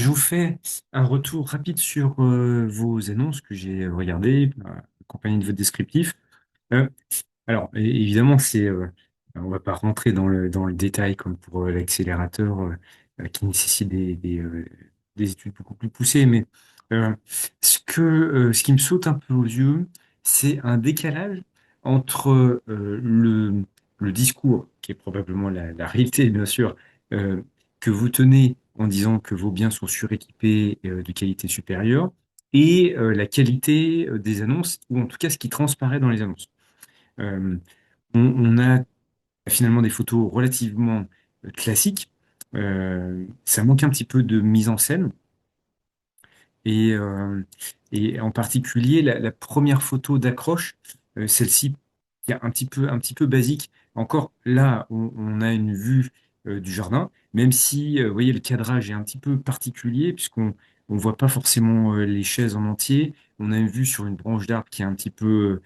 Je vous fais un retour rapide sur vos annonces que j'ai regardées, accompagnées de votre descriptif. Euh, Évidemment, on va pas rentrer dans le détail comme pour l'accélérateur qui nécessite des études beaucoup plus poussées, mais euh, ce qui me saute un peu aux yeux, c'est un décalage entre le discours, qui est probablement la réalité, bien sûr, euh, que vous tenez en disant que vos biens sont suréquipés de qualité supérieure, et la qualité des annonces, ou en tout cas ce qui transparaît dans les annonces. Euh, on a finalement des photos relativement classiques. Ça manque un petit peu de mise en scène. Et, euh, et en particulier, la première photo d'accroche, celle-ci, qui est un petit peu basique. Encore là, on a une vue du jardin, même si, vous voyez, le cadrage est un petit peu particulier, puisqu'on ne voit pas forcément les chaises en entier. On a une vue sur une branche d'arbre qui est un petit peu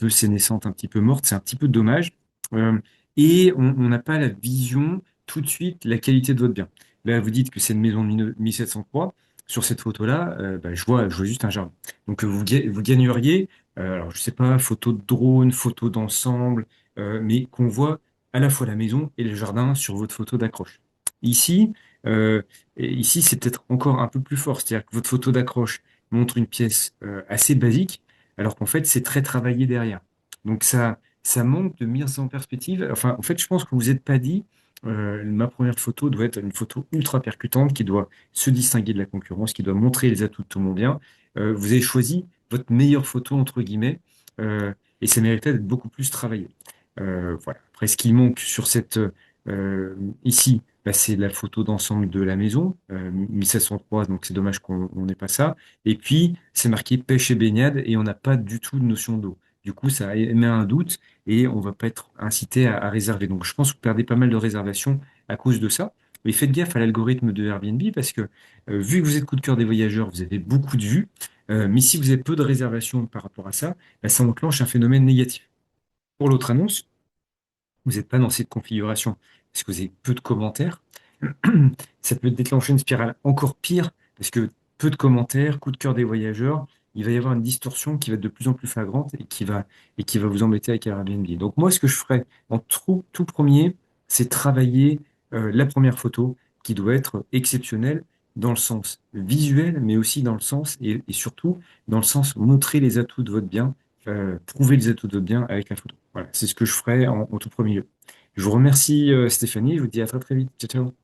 sénescente, un petit peu morte. C'est un petit peu dommage. Euh, et on n'a pas la vision tout de suite, la qualité de votre bien. Là, vous dites que c'est une maison de 1703. Sur cette photo-là, bah, je vois juste un jardin. Donc vous gagneriez, alors je sais pas, photo de drone, photo d'ensemble, mais qu'on voit à la fois la maison et le jardin sur votre photo d'accroche. Ici, ici c'est peut-être encore un peu plus fort, c'est-à-dire que votre photo d'accroche montre une pièce assez basique, alors qu'en fait c'est très travaillé derrière. Donc ça manque de mise en perspective. Enfin, en fait, je pense que vous n'êtes pas dit. Ma première photo doit être une photo ultra percutante qui doit se distinguer de la concurrence, qui doit montrer les atouts de tout mon bien. Vous avez choisi votre meilleure photo, entre guillemets, euh, et ça méritait d'être beaucoup plus travaillé. Voilà. Après, ce qui manque sur ici, bah, c'est la photo d'ensemble de la maison, 1703, donc c'est dommage qu'on n'ait pas ça. Et puis, c'est marqué pêche et baignade, et on n'a pas du tout de notion d'eau. Du coup, ça émet un doute, et on va pas être incité à réserver. Donc, je pense que vous perdez pas mal de réservations à cause de ça. Mais faites gaffe à l'algorithme de Airbnb parce que vu que vous êtes coup de cœur des voyageurs, vous avez beaucoup de vues. Mais si vous avez peu de réservations par rapport à ça, bah, ça enclenche un phénomène négatif. Pour l'autre annonce, vous n'êtes pas dans cette configuration parce que vous avez peu de commentaires. Ça peut déclencher une spirale encore pire parce que peu de commentaires, coup de cœur des voyageurs, il va y avoir une distorsion qui va être de plus en plus flagrante et qui va vous embêter avec Airbnb. Donc moi, ce que je ferais en tout premier, c'est travailler la première photo qui doit être exceptionnelle dans le sens visuel, mais aussi dans le sens, et surtout dans le sens montrer les atouts de votre bien, prouver les atouts de votre bien avec la photo. Voilà, c'est ce que je ferais en tout premier lieu. Je vous remercie Stéphanie, je vous dis à très très vite. Ciao, ciao.